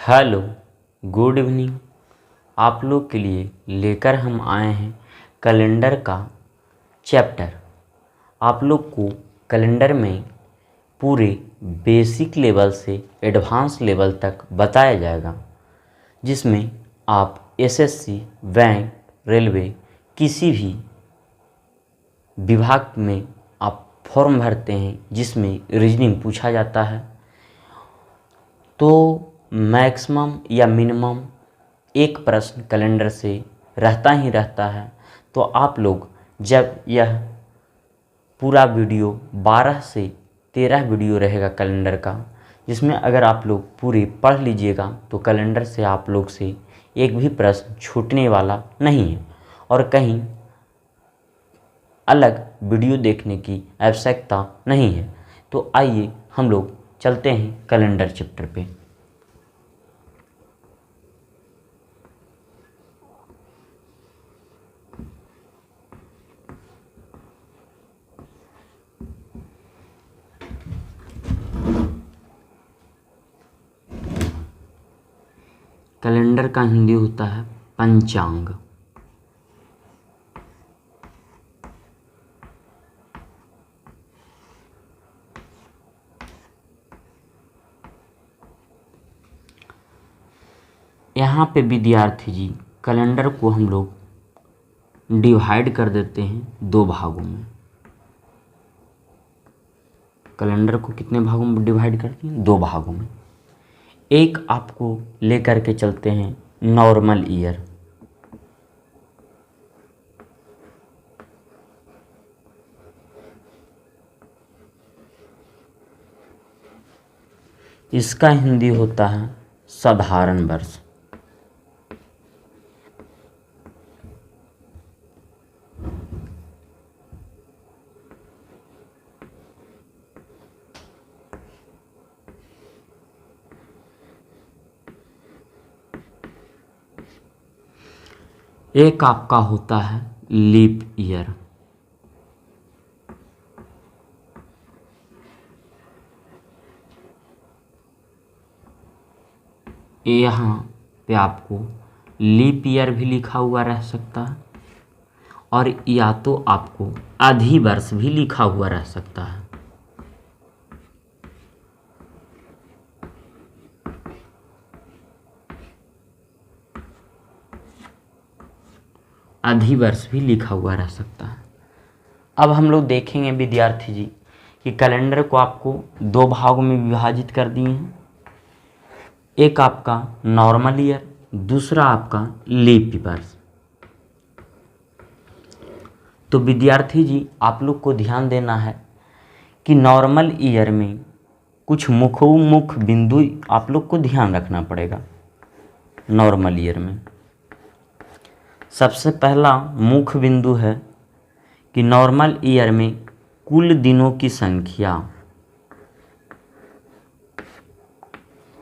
Hello, good evening. आप लोग के लिए लेकर हम आए हैं कैलेंडर का चैप्टर। आप लोग को कैलेंडर में पूरे बेसिक लेवल से एडवांस लेवल तक बताया जाएगा, जिसमें आप एसएससी, बैंक, रेलवे किसी भी विभाग में आप फॉर्म भरते हैं जिसमें रीजनिंग पूछा जाता है, तो मैक्सिमम या मिनिमम एक प्रश्न कैलेंडर से रहता ही रहता है। तो आप लोग जब यह पूरा वीडियो 12 से 13 वीडियो रहेगा कैलेंडर का, जिसमें अगर आप लोग पूरी पढ़ लीजिएगा तो कैलेंडर से आप लोग से एक भी प्रश्न छूटने वाला नहीं है और कहीं अलग वीडियो देखने की आवश्यकता नहीं है। तो आइए हम लोग चलते हैं कैलेंडर चैप्टर पे। कैलेंडर का हिंदी होता है पंचांग। यहाँ पे विद्यार्थी जी कैलेंडर को हम लोग डिवाइड कर देते हैं दो भागों में। कैलेंडर को कितने भागों में डिवाइड करते हैं? दो भागों में। एक आपको लेकर के चलते हैं नॉर्मल ईयर। इसका हिंदी होता है साधारण वर्ष। एक आपका होता है लीप ईयर। यहाँ पे आपको लीप ईयर भी लिखा हुआ रह सकता है और या तो आपको अधिवर्ष भी लिखा हुआ रह सकता है। अधिवर्ष भी लिखा हुआ रह सकता है। अब हम लोग देखेंगे विद्यार्थी जी कि कैलेंडर को आपको दो भागों में विभाजित कर दिए हैं। एक आपका नॉर्मल ईयर, दूसरा आपका लीप वर्ष। तो विद्यार्थी जी आप लोग को ध्यान देना है कि नॉर्मल ईयर में कुछ मुख्य बिंदु आप लोग को ध्यान रखना पड़ेगा। नॉर्मल ईयर में सबसे पहला मुख्य बिंदु है कि नॉर्मल ईयर में कुल दिनों की संख्या,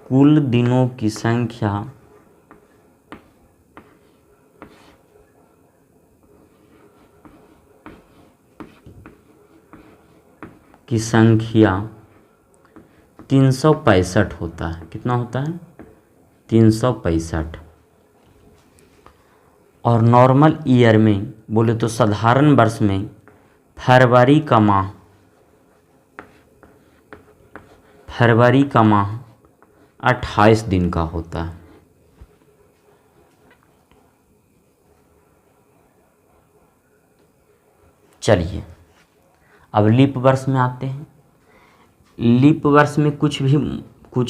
कुल दिनों की संख्या की संख्या 365 होता है। कितना होता है? 365। और नॉर्मल ईयर में बोले तो साधारण वर्ष में फरवरी का माह 28 दिन का होता है। चलिए अब लीप वर्ष में आते हैं। लीप वर्ष में कुछ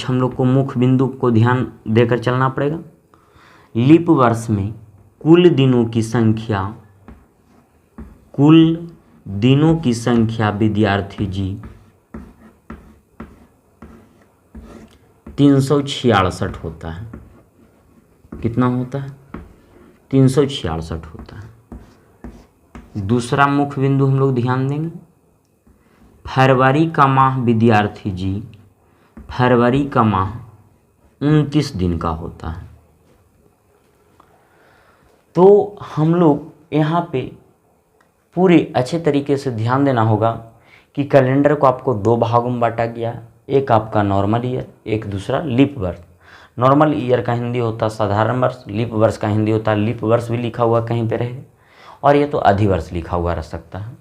हम लोग को मुख्य बिंदु को ध्यान देकर चलना पड़ेगा। लीप वर्ष में कुल दिनों की संख्या विद्यार्थी जी 366 होता है। कितना होता है? 366 होता है। दूसरा मुख्य बिंदु हम लोग ध्यान देंगे, फरवरी का माह विद्यार्थी जी, फरवरी का माह 29 दिन का होता है। तो हम लोग यहाँ पे पूरे अच्छे तरीके से ध्यान देना होगा कि कैलेंडर को आपको दो भागों में बांटा गया है। एक आपका नॉर्मल ईयर, एक दूसरा लीप वर्ष। नॉर्मल ईयर का हिंदी होता है साधारण वर्ष, लीप वर्ष का हिंदी होता है लीप वर्ष भी लिखा हुआ कहीं पे रहे, और ये तो अधिवर्ष लिखा हुआ रह सकता है।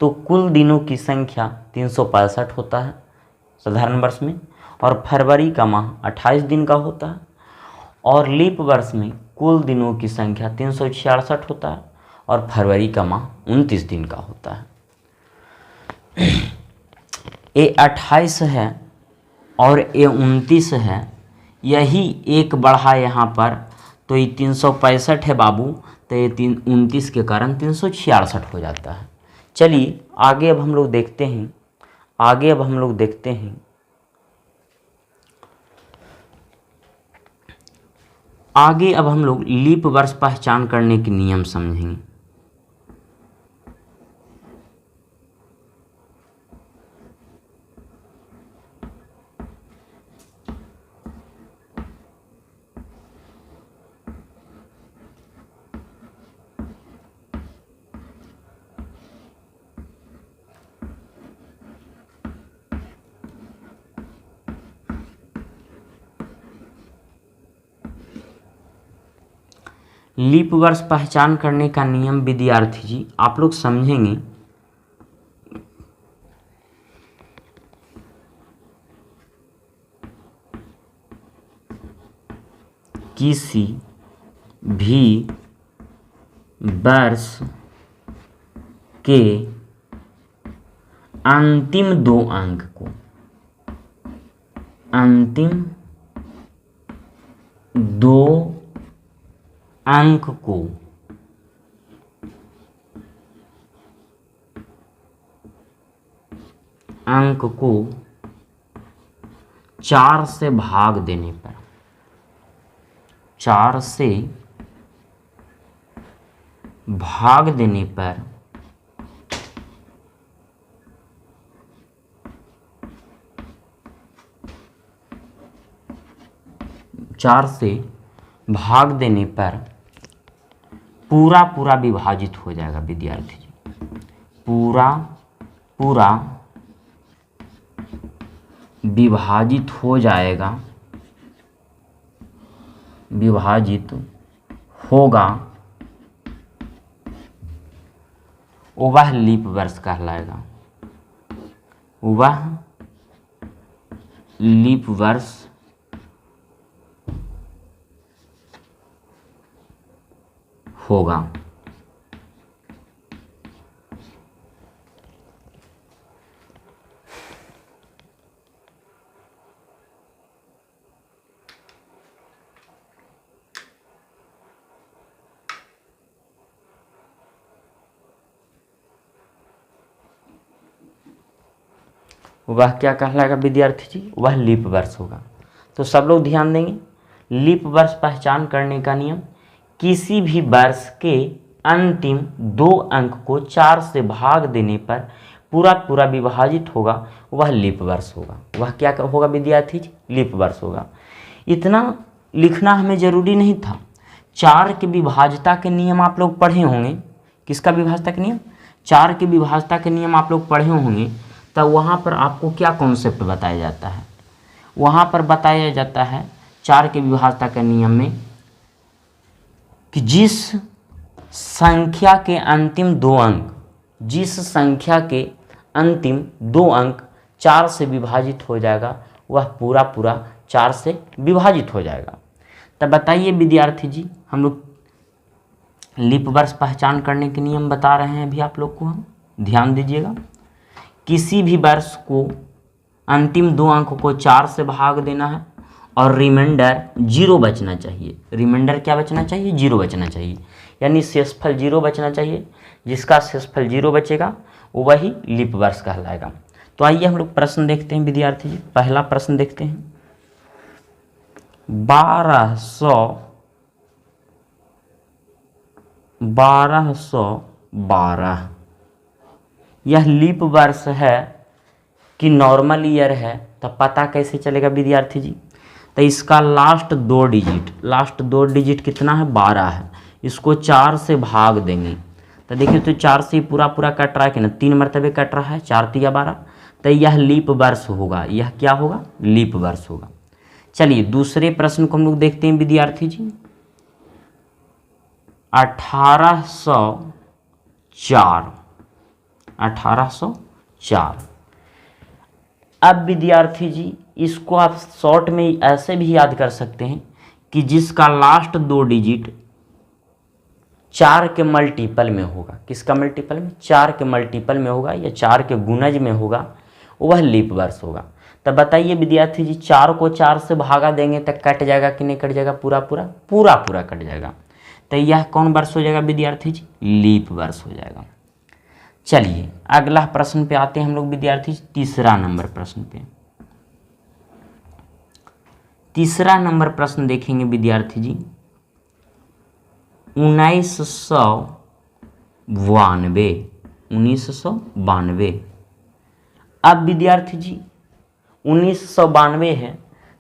तो कुल दिनों की संख्या 365 होता है साधारण वर्ष में, और फरवरी का माह 28 दिन का होता है, और लीप वर्ष में कुल दिनों की संख्या 366 होता है, और फरवरी का माह 29 दिन का होता है। ये 28 है और ये 29 है, यही एक बढ़ा यहाँ पर, तो ये 365 है बाबू, तो ये 29 के कारण 366 हो जाता है। चलिए आगे अब हम लोग देखते हैं, आगे अब हम लोग देखते हैं आगे अब हम लोग लीप वर्ष पहचान करने के नियम समझेंगे। लीप वर्ष पहचान करने का नियम विद्यार्थी जी आप लोग समझेंगे। किसी भी वर्ष के अंतिम दो अंक को, अंतिम दो अंक को अंक को 4 से भाग देने पर, 4 से भाग देने पर पूरा पूरा विभाजित हो जाएगा विद्यार्थी जी, पूरा पूरा विभाजित हो जाएगा, विभाजित होगा, वह लीप वर्ष कहलाएगा, वह लीप वर्ष होगा। वह क्या कहलाएगा विद्यार्थी जी, वह लीप वर्ष होगा। तो सब लोग ध्यान देंगे, लीप वर्ष पहचान करने का नियम, किसी भी वर्ष के अंतिम दो अंक को 4 से भाग देने पर पूरा पूरा विभाजित होगा, वह लीप वर्ष होगा। वह क्या होगा विद्यार्थी जी, लीप वर्ष होगा। इतना लिखना हमें जरूरी नहीं था। 4 के विभाज्यता के नियम आप लोग पढ़े होंगे। किसका विभाज्यता के नियम, 4 के विभाज्यता के नियम आप लोग पढ़े होंगे। तब वहाँ पर आपको क्या कॉन्सेप्ट बताया जाता है, वहाँ पर बताया जाता है 4 के विभाज्यता के नियम में कि जिस संख्या के अंतिम दो अंक, जिस संख्या के अंतिम दो अंक 4 से विभाजित हो जाएगा, वह पूरा पूरा 4 से विभाजित हो जाएगा। तब बताइए विद्यार्थी जी, हम लोग लीप वर्ष पहचान करने के नियम बता रहे हैं अभी आप लोग को, हम ध्यान दीजिएगा। किसी भी वर्ष को अंतिम दो अंक को 4 से भाग देना है और रिमाइंडर 0 बचना चाहिए। रिमाइंडर क्या बचना चाहिए, 0 बचना चाहिए, यानी शेषफल 0 बचना चाहिए। जिसका शेषफल 0 बचेगा वही लीप वर्ष कहलाएगा। तो आइए हम लोग प्रश्न देखते हैं विद्यार्थी जी। पहला प्रश्न देखते हैं, 1212 यह लीप वर्ष है कि नॉर्मल ईयर है, तब पता कैसे चलेगा विद्यार्थी जी। तो इसका लास्ट दो डिजिट कितना है, 12 है। इसको 4 से भाग देंगे तो देखिए, तो 4 से पूरा पूरा कट रहा है कि ना, 3 मरतबे कट रहा है, 4 तिया 12। तो यह लीप वर्ष होगा, यह क्या होगा, लीप वर्ष होगा। चलिए दूसरे प्रश्न को हम लोग देखते हैं विद्यार्थी जी। 1804 अब विद्यार्थी जी इसको आप शॉर्ट में ऐसे भी याद कर सकते हैं कि जिसका लास्ट 2 डिजिट 4 के मल्टीपल में होगा। किसका मल्टीपल में? 4 के मल्टीपल में होगा या 4 के गुणज में होगा, वह लीप वर्ष होगा। तब बताइए विद्यार्थी जी 4 को 4 से भागा देंगे तो कट जाएगा कि नहीं कट जाएगा? पूरा पूरा कट जाएगा। तो यह कौन वर्ष हो जाएगा विद्यार्थी जी? लीप वर्ष हो जाएगा। चलिए अगला प्रश्न पे आते हैं हम लोग विद्यार्थी। तीसरा नंबर प्रश्न पे, तीसरा नंबर प्रश्न देखेंगे विद्यार्थी जी। 1992 अब विद्यार्थी जी 1992 है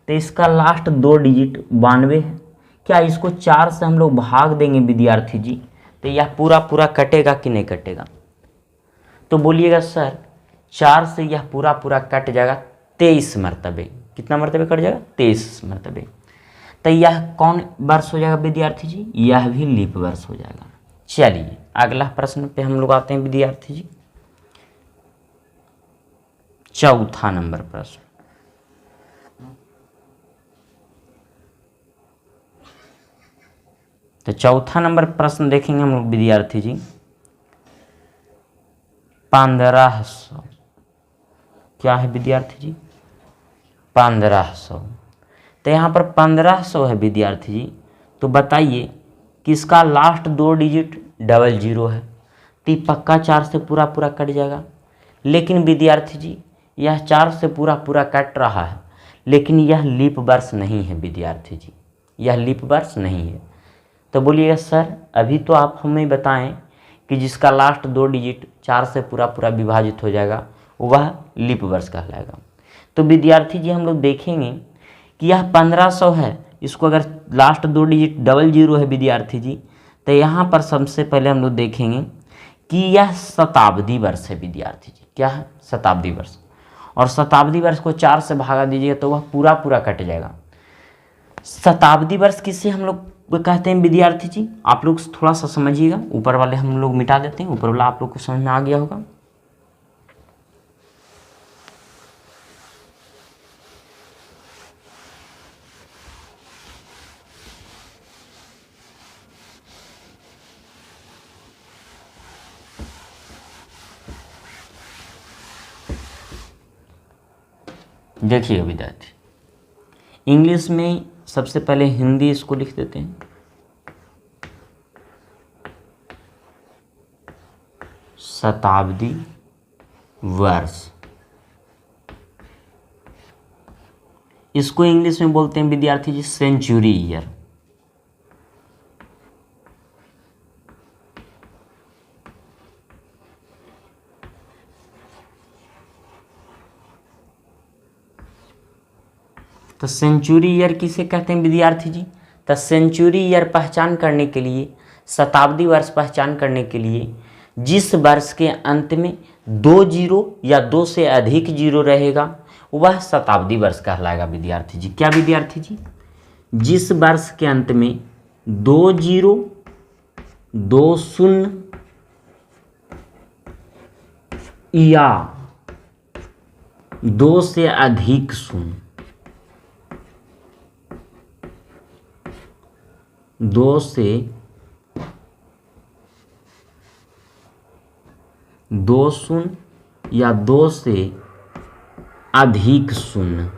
तो इसका लास्ट 2 डिजिट 92 है। क्या इसको 4 से हम लोग भाग देंगे विद्यार्थी जी तो यह पूरा कटेगा कि नहीं कटेगा? तो बोलिएगा सर 4 से यह पूरा कट जाएगा 23 मरतबे। कितना मरतबे कट जाएगा? 23 मरतबे। तो यह कौन वर्ष हो जाएगा विद्यार्थी जी? यह भी लीप वर्ष हो जाएगा। चलिए अगला प्रश्न पे हम लोग आते हैं विद्यार्थी जी। चौथा नंबर प्रश्न, तो चौथा नंबर प्रश्न देखेंगे हम लोग विद्यार्थी जी। 1500 क्या है विद्यार्थी जी? 1500। तो यहाँ पर 1500 है विद्यार्थी जी। तो बताइए कि इसका लास्ट 2 डिजिट 00 है तो ये पक्का 4 से पूरा कट जाएगा। लेकिन विद्यार्थी जी यह 4 से पूरा कट रहा है, लेकिन यह लीप वर्ष नहीं है विद्यार्थी जी, यह लीप वर्ष नहीं है। तो बोलिएगा सर अभी तो आप हमें बताएं कि जिसका लास्ट 2 डिजिट 4 से पूरा विभाजित हो जाएगा वह लीप वर्ष कहलाएगा। तो विद्यार्थी जी हम लोग देखेंगे कि यह 1500 है, इसको अगर लास्ट 2 डिजिट 00 है विद्यार्थी जी तो यहाँ पर सबसे पहले हम लोग देखेंगे कि यह शताब्दी वर्ष है विद्यार्थी जी। क्या है? शताब्दी वर्ष। और शताब्दी वर्ष को 4 से भागा दीजिएगा तो वह पूरा कट जाएगा। शताब्दी वर्ष किसे हम लोग कहते हैं विद्यार्थी जी? आप लोग थोड़ा सा समझिएगा, ऊपर वाले हम लोग मिटा देते हैं, ऊपर वाला आप लोग को समझ में आ गया होगा। देखिएगा विद्यार्थी, इंग्लिश में सबसे पहले हिंदी इसको लिख देते हैं। शताब्दी वर्ष, इसको इंग्लिश में बोलते हैं विद्यार्थी जी सेंचुरी ईयर। तो सेंचुरी ईयर किसे कहते हैं विद्यार्थी जी? तो सेंचुरी ईयर पहचान करने के लिए, शताब्दी वर्ष पहचान करने के लिए जिस वर्ष के अंत में 2 जीरो या 2 से अधिक जीरो रहेगा वह शताब्दी वर्ष कहलाएगा विद्यार्थी जी। क्या विद्यार्थी जी? जिस वर्ष के अंत में 2 जीरो 2 शून्य या 2 से अधिक शून्य, 2 से 2 शून्य या 2 से अधिक शून्य,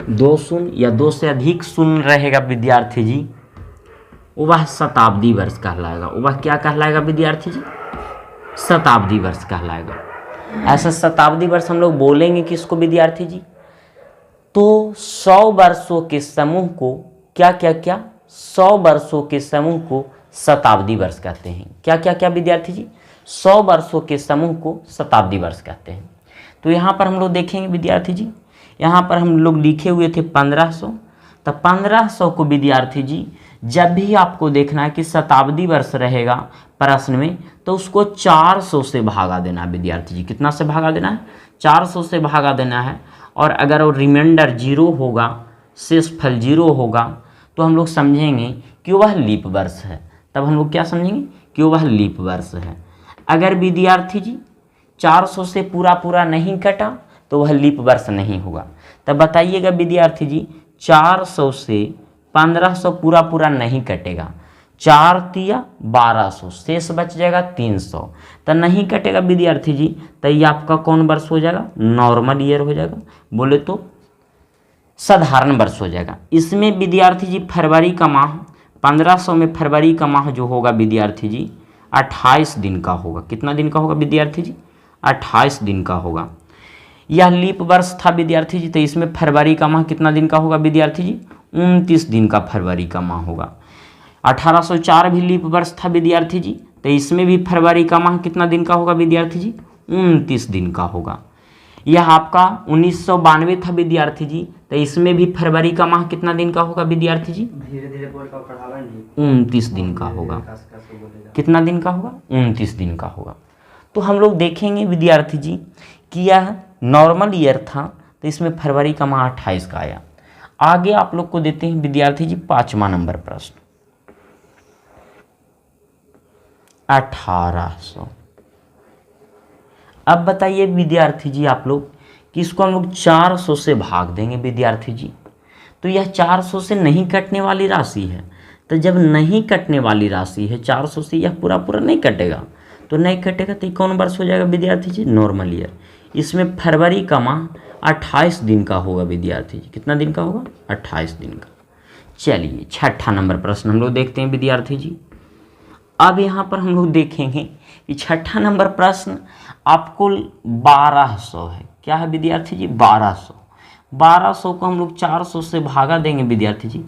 2 शून्य या 2 से अधिक शून्य रहेगा विद्यार्थी जी, वह शताब्दी वर्ष कहलाएगा। वह क्या कहलाएगा विद्यार्थी जी? शताब्दी वर्ष कहलाएगा। ऐसा शताब्दी वर्ष हम लोग बोलेंगे किसको विद्यार्थी जी? तो 100 वर्षों के समूह को क्या 100 वर्षों के समूह को शताब्दी वर्ष कहते हैं। क्या विद्यार्थी जी? 100 वर्षों के समूह को शताब्दी वर्ष कहते हैं। तो यहाँ पर हम लोग देखेंगे विद्यार्थी जी, यहाँ पर हम लोग लिखे हुए थे 1500। तो 1500 को विद्यार्थी जी जब भी आपको देखना है कि शताब्दी वर्ष रहेगा प्रश्न में तो उसको 400 से भागा देना है विद्यार्थी जी। कितना से भागा देना है? 400 से भागा देना है, और अगर वो रिमाइंडर जीरो होगा, शेषफल जीरो होगा, तो हम लोग समझेंगे कि वह लीप वर्ष है। तब हम लोग क्या समझेंगे कि वह लीप वर्ष है। अगर विद्यार्थी जी 400 से पूरा पूरा नहीं कटा तो वह लीप वर्ष नहीं होगा। तब बताइएगा विद्यार्थी जी, 400 से 1500 पूरा पूरा नहीं कटेगा, 4 तिया 1200, शेष बच जाएगा 300, तो नहीं कटेगा विद्यार्थी जी। तो ये आपका कौन वर्ष हो जाएगा? नॉर्मल ईयर हो जाएगा, बोले तो साधारण वर्ष हो जाएगा। इसमें विद्यार्थी जी फरवरी का माह, 1500 में फरवरी का माह जो होगा विद्यार्थी जी 28 दिन का होगा। कितना दिन का होगा विद्यार्थी जी? 28 दिन का होगा। यह लीप वर्ष था विद्यार्थी जी, तो इसमें फरवरी का माह कितना दिन का होगा विद्यार्थी जी? 29 दिन का फरवरी का माह होगा। 1804 भी लीप वर्ष था विद्यार्थी जी, तो इसमें भी फरवरी का माह कितना दिन का होगा विद्यार्थी जी? 29 दिन का होगा। यह आपका 1992 था विद्यार्थी जी, तो इसमें भी फरवरी का माह कितना दिन का होगा विद्यार्थी जी? धीरे धीरे बोल का पढ़ावा नहीं, 29 दिन का होगा। कितना दिन का होगा? 29 दिन का होगा। तो हम लोग देखेंगे विद्यार्थी जी कि यह नॉर्मल ईयर था, तो इसमें फरवरी का माह 28 का आया। आगे आप लोग को देते हैं विद्यार्थी जी 5वां नंबर प्रश्न। 1800। अब बताइए विद्यार्थी जी आप लोग कि इसको हम लोग 400 से भाग देंगे विद्यार्थी जी, तो यह 400 से नहीं कटने वाली राशि है। तो जब नहीं कटने वाली राशि है 400 से, यह पूरा पूरा नहीं कटेगा, तो नहीं कटेगा तो ये कौन वर्ष हो जाएगा विद्यार्थी जी? Normal year. इसमें फरवरी का माह 28 दिन का होगा विद्यार्थी जी। कितना दिन का होगा? 28 दिन का। चलिए 6ठा नंबर प्रश्न हम लोग देखते हैं विद्यार्थी जी। अब यहाँ पर हम लोग देखेंगे कि 6ठा नंबर प्रश्न आपको 1200 है। क्या है विद्यार्थी जी? 1200। 1200 को हम लोग 400 से भागा देंगे विद्यार्थी जी।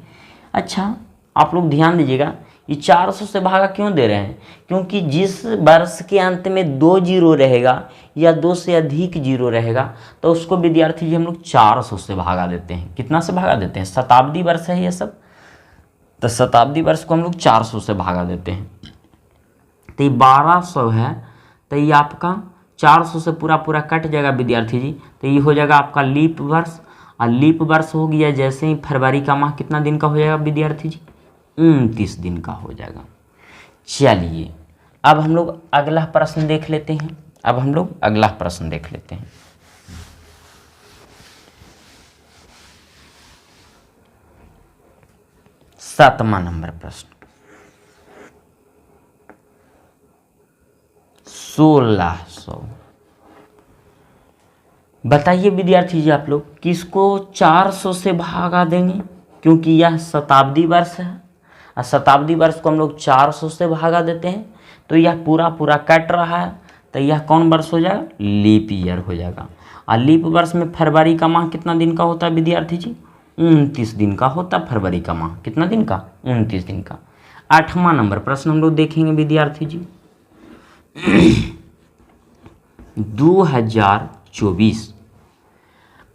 अच्छा आप लोग ध्यान दीजिएगा, ये 400 से भागा क्यों दे रहे हैं? क्योंकि जिस वर्ष के अंत में 2 जीरो रहेगा या 2 से अधिक जीरो रहेगा, तो उसको विद्यार्थी जी हम लोग 400 से भागा देते हैं। कितना से भागा देते हैं? शताब्दी वर्ष है ये सब, तो शताब्दी वर्ष को हम लोग 400 से भागा देते हैं। तो ये 1200 है, तो ये आपका 400 से पूरा पूरा कट जाएगा विद्यार्थी जी, तो ये हो जाएगा आपका लीप वर्ष। और लीप वर्ष हो गया जैसे ही फरवरी का माह कितना दिन का हो जाएगा विद्यार्थी जी? 29 दिन का हो जाएगा। चलिए अब हम लोग अगला प्रश्न देख लेते हैं। अब हम लोग अगला प्रश्न देख लेते हैं। सातवां नंबर प्रश्न 1600। बताइए विद्यार्थी जी आप लोग किसको 400 से भागा देंगे, क्योंकि यह शताब्दी वर्ष है और शताब्दी वर्ष को हम लोग 400 से भागा देते हैं, तो यह पूरा पूरा कट रहा है, तो यह कौन वर्ष हो जाएगा? लीप ईयर हो जाएगा। और लीप वर्ष में फरवरी का माह कितना दिन का होता है विद्यार्थी जी? 29 दिन का होता है फरवरी का माह। कितना दिन का? 29 दिन का। 8वां नंबर प्रश्न हम लोग देखेंगे विद्यार्थी जी 2024।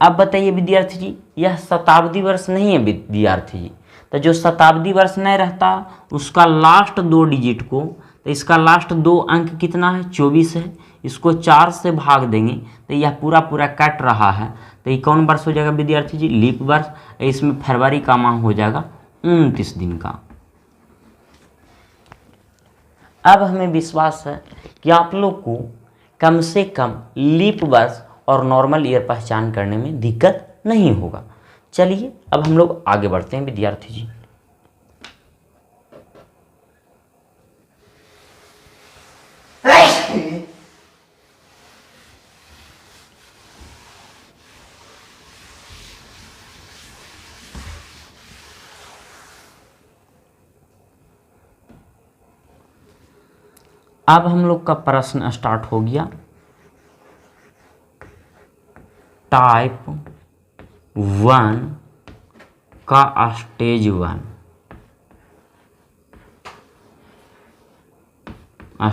अब बताइए विद्यार्थी जी, यह शताब्दी वर्ष नहीं है विद्यार्थी जी, तो जो शताब्दी वर्ष नहीं रहता उसका लास्ट 2 डिजिट को, तो इसका लास्ट 2 अंक कितना है? 24 है। इसको 4 से भाग देंगे तो यह पूरा पूरा कट रहा है, तो ये कौन वर्ष हो जाएगा विद्यार्थी जी? लीप वर्ष। इसमें फरवरी का माह हो जाएगा 29 दिन का। अब हमें विश्वास है कि आप लोग को कम से कम लीप वर्ष और नॉर्मल ईयर पहचान करने में दिक्कत नहीं होगा। चलिए अब हम लोग आगे बढ़ते हैं विद्यार्थी जी। अब हम लोग का प्रश्न स्टार्ट हो गया टाइप 1 का स्टेज 1।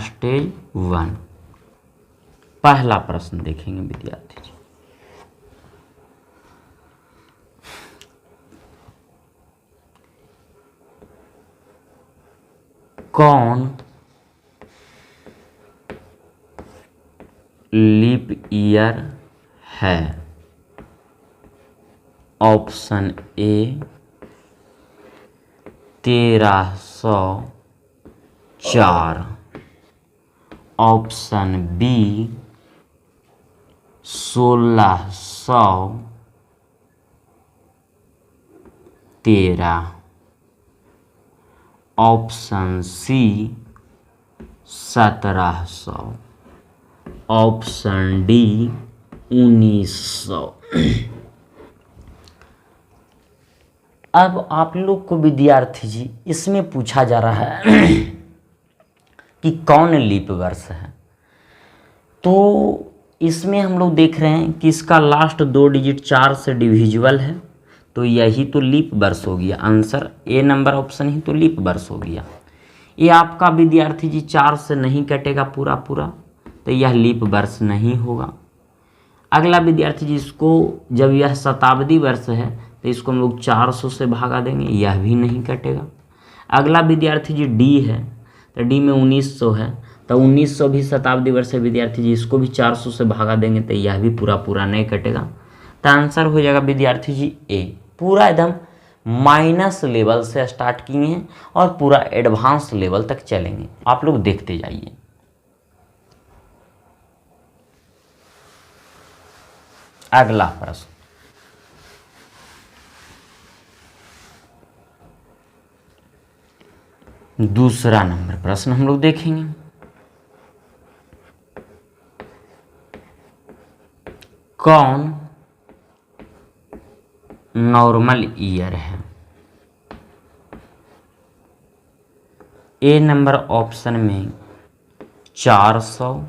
स्टेज 1 पहला प्रश्न देखेंगे विद्यार्थी जी। कौन लीप ईयर है। Option A 1304, option B 1613, option C 1700, option D 1900। अब आप लोग को विद्यार्थी जी इसमें पूछा जा रहा है कि कौन लीप वर्ष है। तो इसमें हम लोग देख रहे हैं कि इसका लास्ट 2 डिजिट 4 से डिविजिबल है, तो यही तो लीप वर्ष हो गया। आंसर ए नंबर ऑप्शन ही तो लीप वर्ष हो गया। ये आपका विद्यार्थी जी 4 से नहीं कटेगा पूरा पूरा, तो यह लीप वर्ष नहीं होगा। अगला विद्यार्थी जी इसको, जब यह शताब्दी वर्ष है तो इसको हम लोग 400 से भागा देंगे, यह भी नहीं कटेगा। अगला विद्यार्थी जी डी है, तो डी में 1900 है, तो 1900 भी शताब्दी वर्ष है विद्यार्थी जी, इसको भी 400 से भागा देंगे तो यह भी पूरा पूरा नहीं कटेगा। तो आंसर हो जाएगा विद्यार्थी जी ए। पूरा एकदम माइनस लेवल से स्टार्ट किए हैं और पूरा एडवांस लेवल तक चलेंगे, आप लोग देखते जाइए। अगला प्रश्न, दूसरा नंबर प्रश्न हम लोग देखेंगे। कौन नॉर्मल ईयर है? ए नंबर ऑप्शन में 400,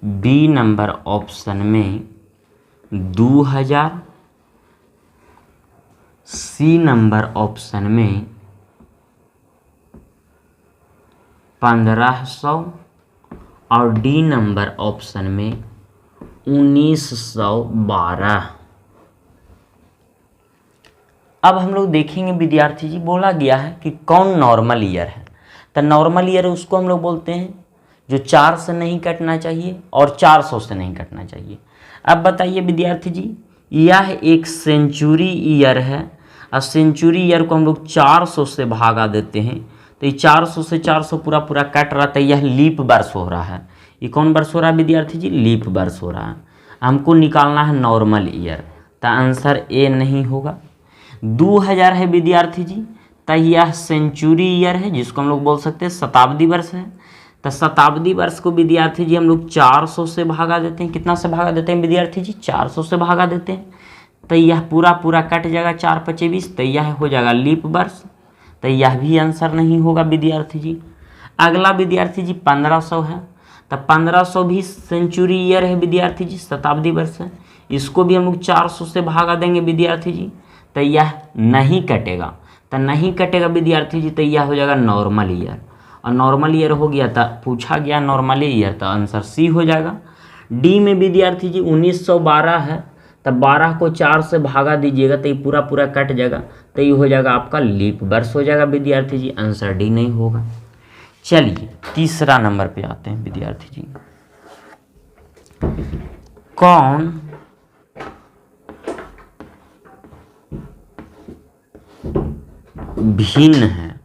बी नंबर ऑप्शन में 2000, सी नंबर ऑप्शन में 1500 और डी नंबर ऑप्शन में 1912। अब हम लोग देखेंगे विद्यार्थी जी, बोला गया है कि कौन नॉर्मल ईयर है। तो नॉर्मल ईयर उसको हम लोग बोलते हैं जो 4 से नहीं कटना चाहिए और 400 से नहीं कटना चाहिए। अब बताइए विद्यार्थी जी, यह एक सेंचुरी ईयर है और सेंचुरी ईयर को हम लोग 400 से भागा देते हैं, तो ये 400 से 400 पूरा पूरा कट रहा था, यह लीप वर्ष हो रहा है। ये कौन वर्ष हो रहा है विद्यार्थी जी? लीप वर्ष हो रहा है। हमको निकालना है नॉर्मल ईयर, तो आंसर ए नहीं होगा। 2000 है विद्यार्थी जी, तो यह सेंचुरी ईयर है जिसको हम लोग बोल सकते हैं शताब्दी वर्ष है। तो शताब्दी वर्ष को विद्यार्थी जी हम लोग 400 से भागा देते हैं। कितना से भागा देते हैं विद्यार्थी जी? 400 से भागा देते हैं, तो यह पूरा पूरा कट जाएगा, 4 5 20, तो यह हो जाएगा लीप वर्ष। तो यह भी आंसर नहीं होगा विद्यार्थी जी। अगला विद्यार्थी जी 1500 है, तो 1500 भी सेंचुरी ईयर है विद्यार्थी जी, शताब्दी वर्ष है। इसको भी हम लोग 400 से भागा देंगे विद्यार्थी जी, तो यह नहीं कटेगा। तो नहीं कटेगा विद्यार्थी जी, तो यह हो जाएगा नॉर्मल ईयर। और नॉर्मल ईयर हो गया था, पूछा गया नॉर्मल ईयर, तो आंसर सी हो जाएगा। डी में विद्यार्थी जी 1912 है, तो 12 को 4 से भागा दीजिएगा तो ये पूरा पूरा कट जाएगा, तो ये हो जाएगा आपका लीप वर्ष हो जाएगा विद्यार्थी जी। आंसर डी नहीं होगा। चलिए तीसरा नंबर पे आते हैं विद्यार्थी जी। कौन भिन्न है?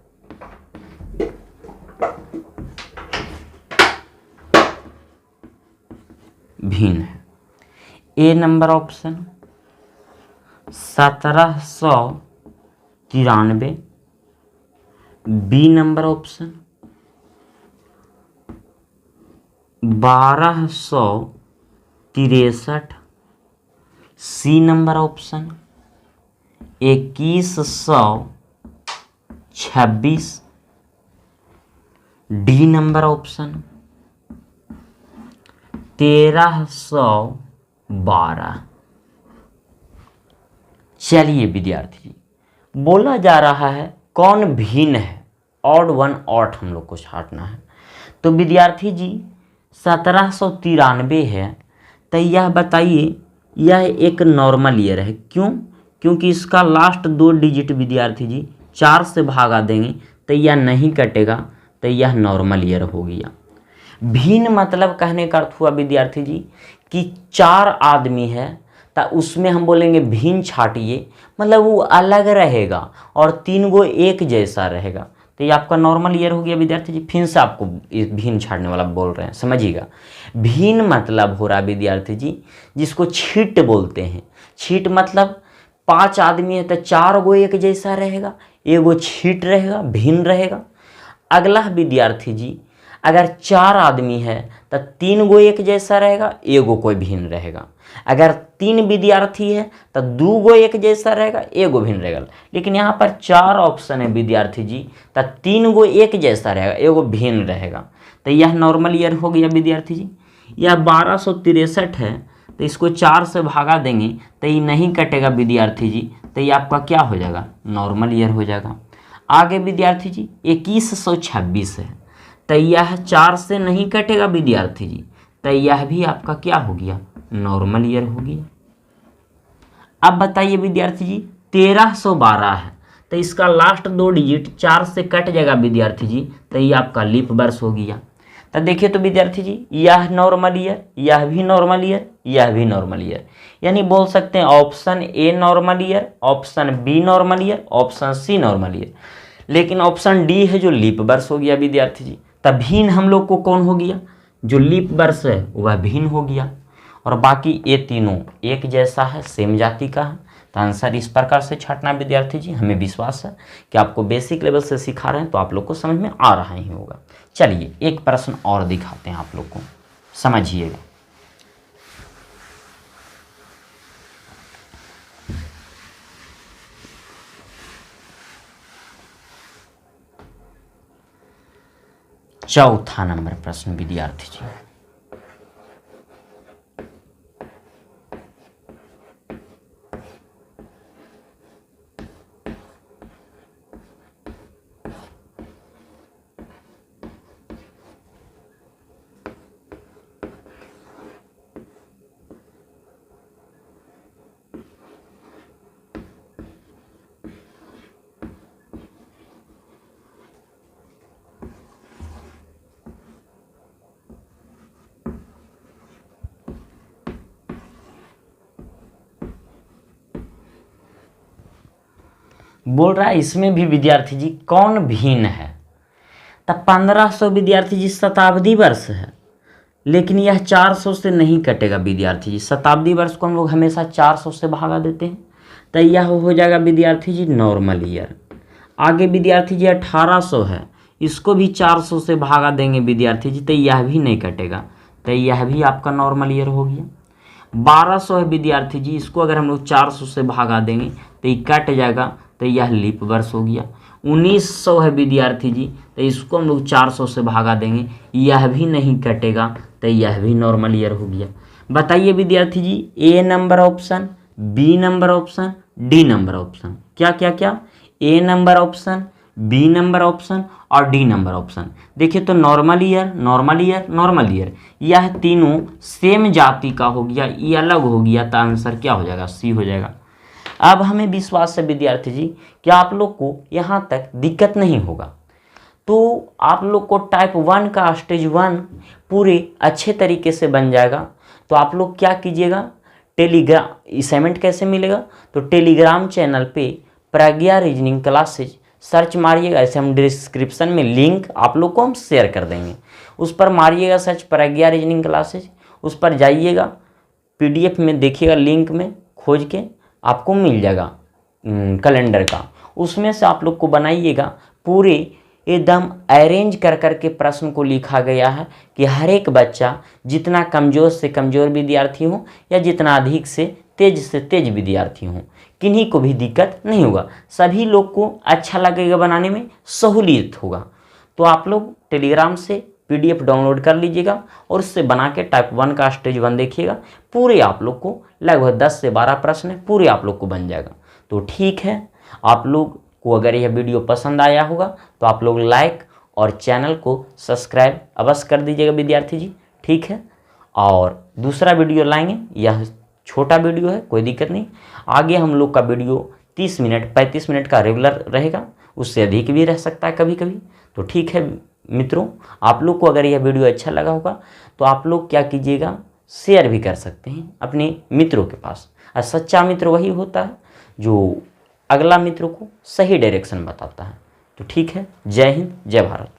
भिन्न है। A number option 1793, B number option 1263, C number option 2126, D number option 1312। चलिए विद्यार्थी जी, बोला जा रहा है कौन भिन्न है, ऑड वन ऑट हम लोग को छांटना है। तो विद्यार्थी जी 1793 है, तो यह बताइए यह एक नॉर्मल ईयर है। क्यों? क्योंकि इसका लास्ट 2 डिजिट विद्यार्थी जी 4 से भागा देंगे तो यह नहीं कटेगा, तो यह नॉर्मल ईयर हो गया। भिन्न मतलब कहने का अर्थ हुआ विद्यार्थी जी कि 4 आदमी है तो उसमें हम बोलेंगे भिन्न छाटिए, मतलब वो अलग रहेगा, और 3 गो एक जैसा रहेगा। तो ये आपका नॉर्मल ईयर हो गया विद्यार्थी जी। फिर से आपको भिन्न छाटने वाला बोल रहे हैं, समझिएगा। भिन्न मतलब हो रहा विद्यार्थी जी जिसको छीट बोलते हैं। छीट मतलब 5 आदमी है तो 4 गो एक जैसा रहेगा, एगो छीट रहेगा, भिन्न रहेगा। अगला विद्यार्थी जी अगर 4 आदमी है तो 3 गो एक जैसा रहेगा, एगो कोई भिन्न रहेगा। अगर 3 विद्यार्थी है तो 2 गो एक जैसा रहेगा, एगो भिन्न रहेगा। लेकिन यहाँ पर 4 ऑप्शन है विद्यार्थी जी, तो 3 गो एक जैसा रहेगा, एगो भिन्न रहेगा। तो यह नॉर्मल ईयर हो गया विद्यार्थी जी। यह 1263 है तो इसको 4 से भागा देंगे तो ये नहीं कटेगा विद्यार्थी जी, तो ये आपका क्या हो जाएगा, नॉर्मल ईयर हो जाएगा। आगे विद्यार्थी जी 2126 है तो यह 4 से नहीं कटेगा विद्यार्थी जी, तो यह भी आपका क्या हो गया, नॉर्मल ईयर हो गया। अब बताइए विद्यार्थी जी 1312 है तो इसका लास्ट 2 डिजिट 4 से कट जाएगा विद्यार्थी जी, तो ये आपका लीप वर्ष हो गया। तो देखिए तो विद्यार्थी जी यह नॉर्मल ईयर, यह भी नॉर्मल ईयर, यह भी नॉर्मल ईयर, यानी बोल सकते हैं option A normal year, option B normal year, option C normal year. लेकिन ऑप्शन डी है जो लीप वर्ष हो गया विद्यार्थी जी। तब भिन्न हम लोग को कौन हो गया, जो लीप वर्ष है वह भिन्न हो गया, और बाकी ये तीनों एक जैसा है, सेम जाति का है। तो आंसर इस प्रकार से छाटना विद्यार्थी जी। हमें विश्वास है कि आपको बेसिक लेवल से सिखा रहे हैं तो आप लोग को समझ में आ रहा ही होगा। चलिए एक प्रश्न और दिखाते हैं आप लोग को, समझिएगा। चौथा नंबर प्रश्न विद्यार्थी जी, बोल रहा है इसमें भी विद्यार्थी जी कौन भिन्न है। तब 1500 विद्यार्थी जी शताब्दी वर्ष है, लेकिन यह 400 से नहीं कटेगा विद्यार्थी जी। शताब्दी वर्ष को हम लोग हमेशा 400 से भागा देते हैं, तो यह हो जाएगा विद्यार्थी जी नॉर्मल ईयर। आगे विद्यार्थी जी 1800 है, इसको भी 400 से भागा देंगे विद्यार्थी जी, तो यह भी नहीं कटेगा, तो यह भी आपका नॉर्मल ईयर हो गया। 1200 है विद्यार्थी जी, इसको अगर हम लोग 400 से भागा देंगे तो ये कट जाएगा, तो यह लीप वर्ष हो गया। 1900 है विद्यार्थी जी, तो इसको हम लोग 400 से भागा देंगे, यह भी नहीं कटेगा, तो यह भी नॉर्मल ईयर हो गया। बताइए विद्यार्थी जी A number option, B number option, D number option, क्या क्या क्या, A number option, B number option और डी नंबर ऑप्शन। देखिए तो normal year, normal year, normal year, यह तीनों सेम जाति का हो गया, ये अलग हो गया, तो आंसर क्या हो जाएगा, सी हो जाएगा। अब हमें विश्वास है विद्यार्थी जी कि आप लोग को यहाँ तक दिक्कत नहीं होगा, तो आप लोग को टाइप 1 का स्टेज 1 पूरे अच्छे तरीके से बन जाएगा। तो आप लोग क्या कीजिएगा, टेलीग्राम असाइनमेंट कैसे मिलेगा, तो टेलीग्राम चैनल पे प्रज्ञा रीजनिंग क्लासेज सर्च मारिएगा, ऐसे हम डिस्क्रिप्शन में लिंक आप लोग को हम शेयर कर देंगे, उस पर मारिएगा सर्च प्रज्ञा रीजनिंग क्लासेज, उस पर जाइएगा, पीडीएफ में देखिएगा, लिंक में खोज के आपको मिल जाएगा कैलेंडर का, उसमें से आप लोग को बनाइएगा। पूरे एकदम अरेंज कर करके प्रश्न को लिखा गया है कि हर एक बच्चा जितना कमज़ोर से कमज़ोर विद्यार्थी हो या जितना अधिक से तेज विद्यार्थी हो, किन्हीं को भी दिक्कत नहीं होगा, सभी लोग को अच्छा लगेगा, बनाने में सहूलियत होगा। तो आप लोग टेलीग्राम से पीडीएफ डाउनलोड कर लीजिएगा और उससे बना के टाइप 1 का स्टेज 1 देखिएगा, पूरे आप लोग को लगभग 10 से 12 प्रश्न पूरे आप लोग को बन जाएगा। तो ठीक है, आप लोग को अगर यह वीडियो पसंद आया होगा तो आप लोग लाइक और चैनल को सब्सक्राइब अवश्य कर दीजिएगा विद्यार्थी जी, ठीक है। और दूसरा वीडियो लाएंगे, यह छोटा वीडियो है, कोई दिक्कत नहीं, आगे हम लोग का वीडियो 30 मिनट 35 मिनट का रेगुलर रहेगा, उससे अधिक भी रह सकता है कभी कभी। तो ठीक है मित्रों, आप लोग को अगर यह वीडियो अच्छा लगा होगा तो आप लोग क्या कीजिएगा, शेयर भी कर सकते हैं अपने मित्रों के पास। और सच्चा मित्र वही होता है जो अगला मित्र को सही डायरेक्शन बताता है। तो ठीक है, जय हिंद, जय भारत।